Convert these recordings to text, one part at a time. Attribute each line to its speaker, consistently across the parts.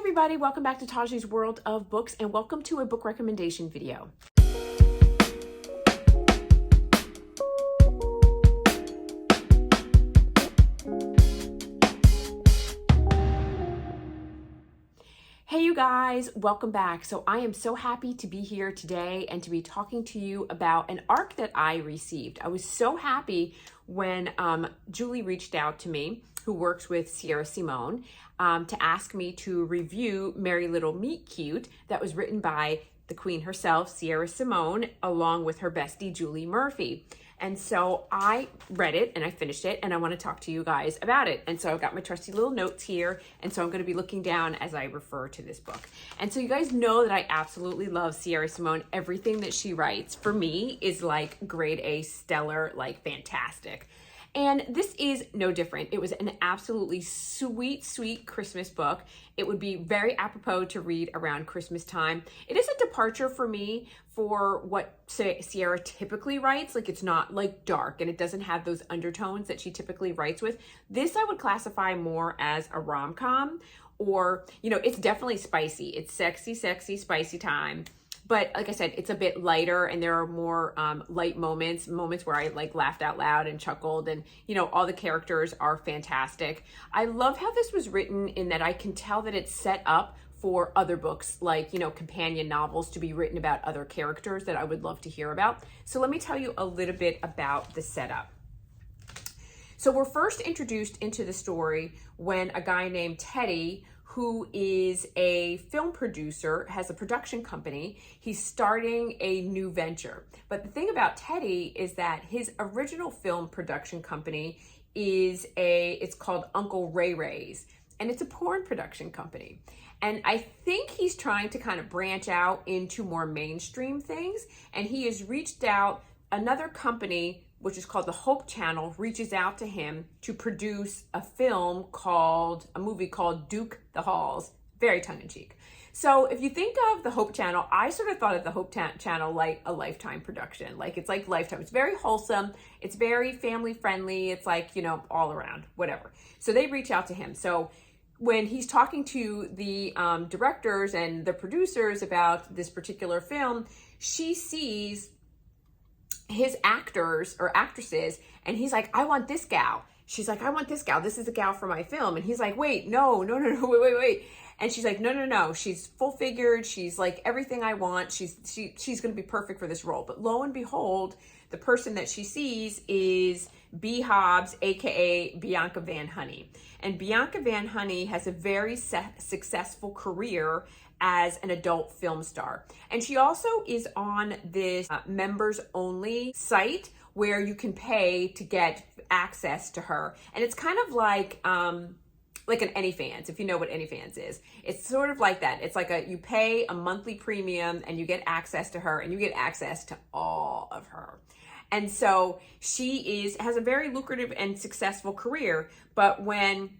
Speaker 1: everybody, welcome back to Taji's World of Books and welcome to a book recommendation video. Hey you guys, welcome back. So I am so happy to be here today and to be talking to you about an arc that I received. I was so happy when Julie reached out to me, who works with Simone, to ask me to review Merry Little Meet Cute that was written by the queen herself, Simone, along with her bestie, Julie Murphy. And so I read it and I finished it and I want to talk to you guys about it. And so I've got my trusty little notes here. And so I'm going to be looking down as I refer to this book. And so you guys know that I absolutely love Simone. Everything that she writes for me is like grade A, stellar, like fantastic. And this is no different. It was an absolutely sweet, sweet Christmas book. It would be very apropos to read around Christmas time. It is a departure for me for what Sierra typically writes. Like, it's not like dark and it doesn't have those undertones that she typically writes with. This I would classify more as a rom-com, or, you know, it's definitely spicy. It's sexy, sexy, spicy time. But like I said, it's a bit lighter and there are more light moments where I like laughed out loud and chuckled, and you know, all the characters are fantastic. I love how this was written in that I can tell that it's set up for other books, like, you know, companion novels to be written about other characters that I would love to hear about. So let me tell you a little bit about the setup. So we're first introduced into the story when a guy named Teddy, who is a film producer, has a production company. He's starting a new venture. But the thing about Teddy is that his original film production company it's called Uncle Ray Ray's, and it's a porn production company. And I think he's trying to kind of branch out into more mainstream things. And he has reached out, another company, which is called the Hope Channel, reaches out to him to produce a movie called Duke the Halls, very tongue-in-cheek. So if you think of the Hope Channel, I sort of thought of the Hope Channel like a Lifetime production. Like, it's like Lifetime. It's very wholesome. It's very family friendly. It's like, you know, all around, whatever. So they reach out to him. So when he's talking to the directors and the producers about this particular film, she sees his actors or actresses, and he's like, I want this gal. She's like, I want this gal. This is the gal for my film. And he's like, wait, no, wait. And she's like, no. She's full figured. She's like everything I want. She's going to be perfect for this role. But lo and behold, the person that she sees is B. Hobbs, aka Bianca Van Honey. And Bianca Van Honey has a very successful career as an adult film star. And she also is on this members only site where you can pay to get access to her. And it's kind of like an AnyFans, if you know what AnyFans is. It's sort of like that. It's like you pay a monthly premium and you get access to her, and you get access to all of her. And so she has a very lucrative and successful career. But when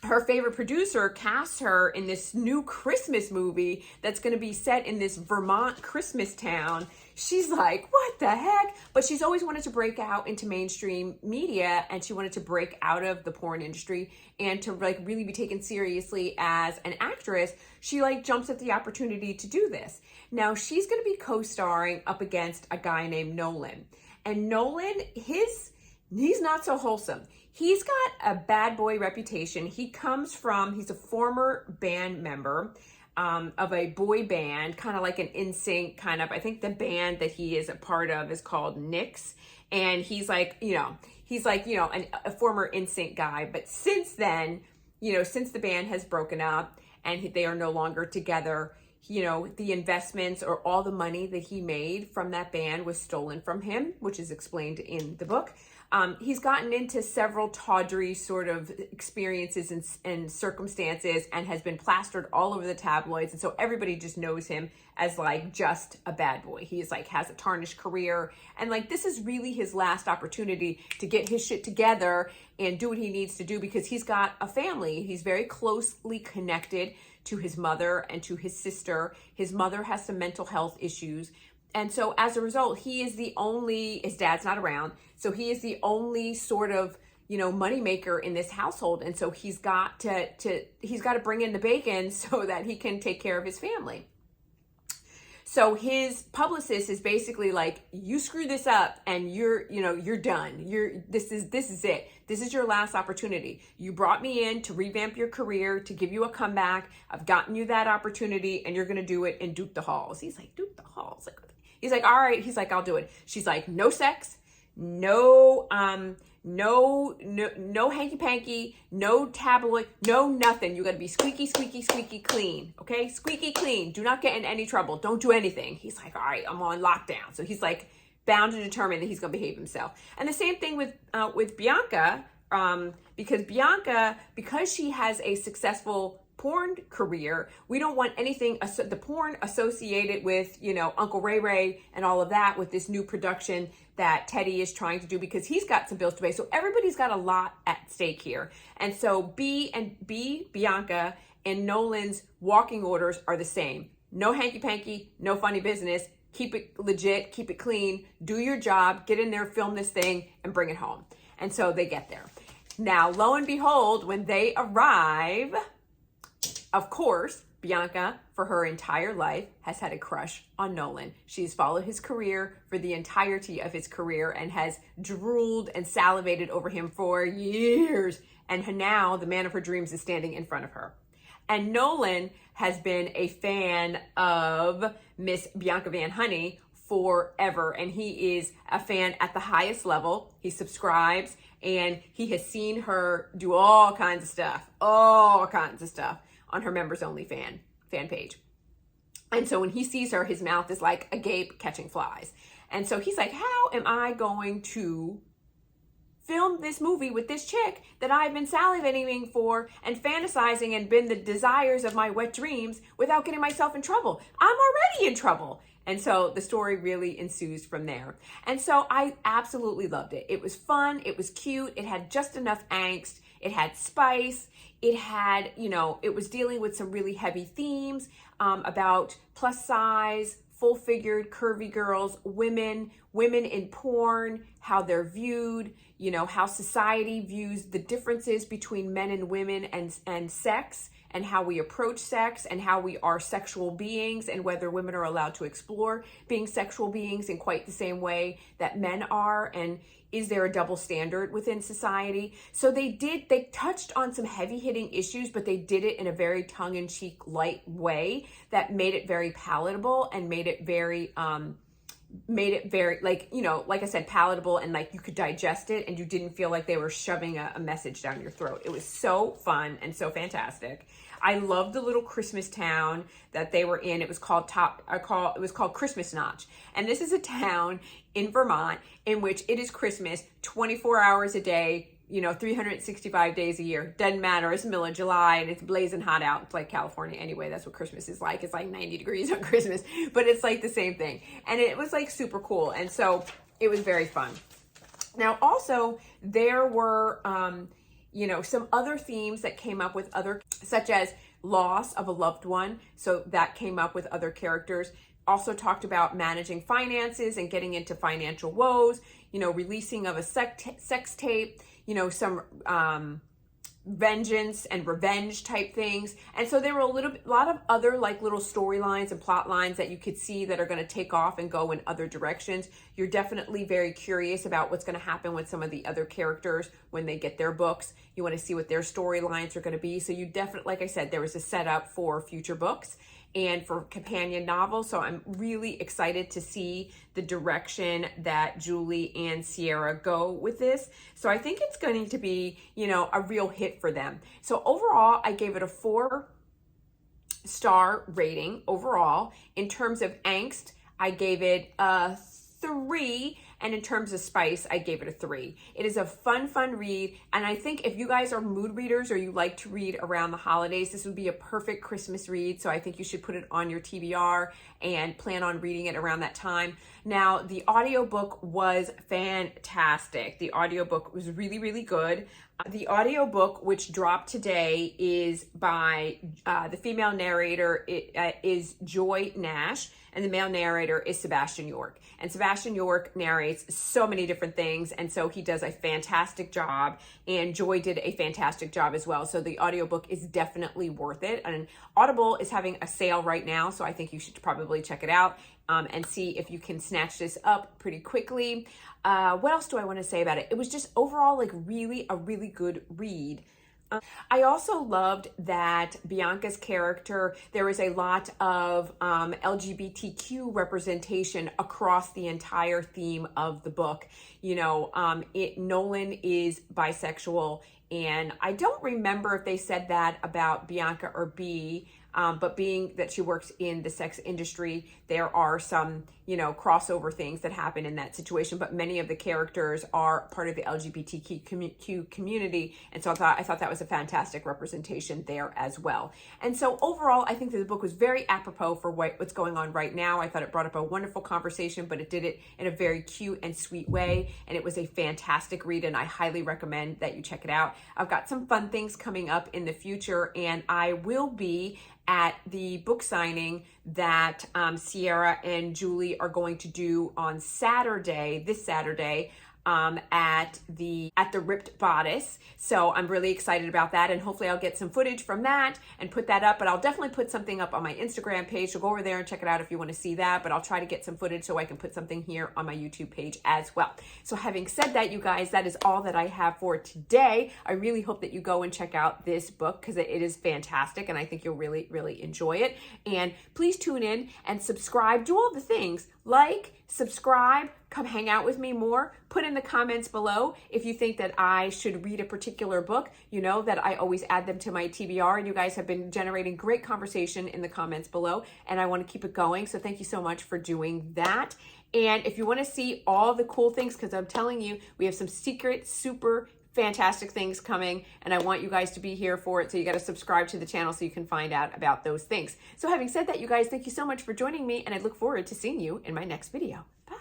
Speaker 1: her favorite producer casts her in this new Christmas movie that's going to be set in this Vermont Christmas town, she's like, what the heck? But she's always wanted to break out into mainstream media, and she wanted to break out of the porn industry and to like really be taken seriously as an actress. She like jumps at the opportunity to do this. Now she's going to be co-starring up against a guy named Nolan. And Nolan, he's not so wholesome. He's got a bad boy reputation. He's a former band member of a boy band, kind of like an NSYNC kind of. I think the band that he is a part of is called Nyx. And he's like, a former NSYNC guy. But since then, since the band has broken up and they are no longer together, the investments or all the money that he made from that band was stolen from him, which is explained in the book. He's gotten into several tawdry sort of experiences and circumstances and has been plastered all over the tabloids. And so everybody just knows him as like just a bad boy. He's like has a tarnished career. And like this is really his last opportunity to get his shit together and do what he needs to do because he's got a family. He's very closely connected to his mother and to his sister. His mother has some mental health issues. And so as a result, his dad's not around. So he is the only sort of, moneymaker in this household. And so he's got to bring in the bacon so that he can take care of his family. So his publicist is basically like, you screw this up and you're done. This is it. This is your last opportunity. You brought me in to revamp your career, to give you a comeback. I've gotten you that opportunity and you're going to do it and duke the halls. He's like, duke the halls. He's like, all right. He's like, I'll do it. She's like, no sex, no hanky panky, no tabloid, no nothing. You got to be squeaky, squeaky, squeaky clean. Okay. Squeaky clean. Do not get in any trouble. Don't do anything. He's like, all right, I'm on lockdown. So he's like bound and determined that he's going to behave himself. And the same thing with Bianca, because she has a successful porn career, we don't want anything, the porn associated with, Uncle Ray Ray and all of that, with this new production that Teddy is trying to do, because he's got some bills to pay. So everybody's got a lot at stake here. And so Bianca and Nolan's walking orders are the same. No hanky panky, no funny business. Keep it legit, keep it clean, do your job, get in there, film this thing, and bring it home. And so they get there. Now, lo and behold, when they arrive, of course, Bianca, for her entire life, has had a crush on Nolan. She's followed his career for the entirety of his career and has drooled and salivated over him for years. And now the man of her dreams is standing in front of her. And Nolan has been a fan of Miss Bianca Van Honey forever. And he is a fan at the highest level. He subscribes and he has seen her do all kinds of stuff on her members only fan page. And so when he sees her, his mouth is like agape catching flies. And so he's like, how am I going to film this movie with this chick that I've been salivating for and fantasizing and been the desires of my wet dreams without getting myself in trouble? I'm already in trouble. And so the story really ensues from there. And so I absolutely loved it. It was fun. It was cute. It had just enough angst. It had spice. It had, it was dealing with some really heavy themes about plus size, full-figured, curvy girls, women in porn, how they're viewed, how society views the differences between men and women and sex, and how we approach sex, and how we are sexual beings, and whether women are allowed to explore being sexual beings in quite the same way that men are, and is there a double standard within society? So they touched on some heavy-hitting issues, but they did it in a very tongue-in-cheek, light way that made it very palatable and made it very like I said, palatable, and like you could digest it and you didn't feel like they were shoving a message down your throat. It was so fun and so fantastic. I loved the little Christmas town that they were in. It was called Christmas Notch. And this is a town in Vermont in which it is Christmas 24 hours a day, 365 days a year. Doesn't matter. It's the middle of July and it's blazing hot out. It's like California anyway. That's what Christmas is like. It's like 90 degrees on Christmas, but it's like the same thing. And it was like super cool. And so it was very fun. Now, also there were, some other themes that came up with such as loss of a loved one. So that came up with other characters. Also talked about managing finances and getting into financial woes, releasing of a sex tape, some vengeance and revenge type things. And so there were a lot of other like little storylines and plot lines that you could see that are going to take off and go in other directions. You're definitely very curious about what's going to happen with some of the other characters when they get their books. You want to see what their storylines are going to be. So you definitely, like I said, there was a setup for future books and for companion novels. So I'm really excited to see the direction that Julie and Sierra go with this. So I think it's going to be, a real hit for them. So overall, I gave it a 4-star rating overall. In terms of angst, I gave it a 3. And in terms of spice, I gave it a 3. It is a fun read. And I think if you guys are mood readers or you like to read around the holidays, this would be a perfect Christmas read. So I think you should put it on your TBR and plan on reading it around that time. Now, the audiobook was fantastic. The audiobook was really, really good. The audiobook, which dropped today, is by the female narrator is Joy Nash, and the male narrator is Sebastian York. And Sebastian York narrates narrates so many different things. And so he does a fantastic job, and Joy did a fantastic job as well. So the audiobook is definitely worth it. And Audible is having a sale right now, so I think you should probably check it out and see if you can snatch this up pretty quickly. What else do I want to say about it? It was just overall like a really good read. I also loved that Bianca's character, there was a lot of LGBTQ representation across the entire theme of the book. You know, Nolan is bisexual, and I don't remember if they said that about Bianca or B, but being that she works in the sex industry, there are some, you know, crossover things that happen in that situation, but many of the characters are part of the LGBTQ community, and so I thought that was a fantastic representation there as well. And so overall, I think that the book was very apropos for what's going on right now. I thought it brought up a wonderful conversation, but it did it in a very cute and sweet way, and it was a fantastic read, and I highly recommend that you check it out. I've got some fun things coming up in the future, and I will be at the book signing that Sierra and Julie are going to do on Saturday, this Saturday, at the Ripped Bodice. So I'm really excited about that, and hopefully I'll get some footage from that and put that up, but I'll definitely put something up on my Instagram page, so go over there and check it out if you want to see that, but I'll try to get some footage so I can put something here on my YouTube page as well. So having said that, you guys, that is all that I have for today. I really hope that you go and check out this book because it is fantastic, and I think you'll really, really enjoy it. And please tune in and subscribe, do all the things, like, subscribe, come hang out with me more. Put in the comments below if you think that I should read a particular book. You know that I always add them to my TBR, and you guys have been generating great conversation in the comments below, and I want to keep it going. So thank you so much for doing that. And if you want to see all the cool things, because I'm telling you, we have some secret, super fantastic things coming, and I want you guys to be here for it. So you got to subscribe to the channel so you can find out about those things. So having said that, you guys, thank you so much for joining me, and I look forward to seeing you in my next video. Bye.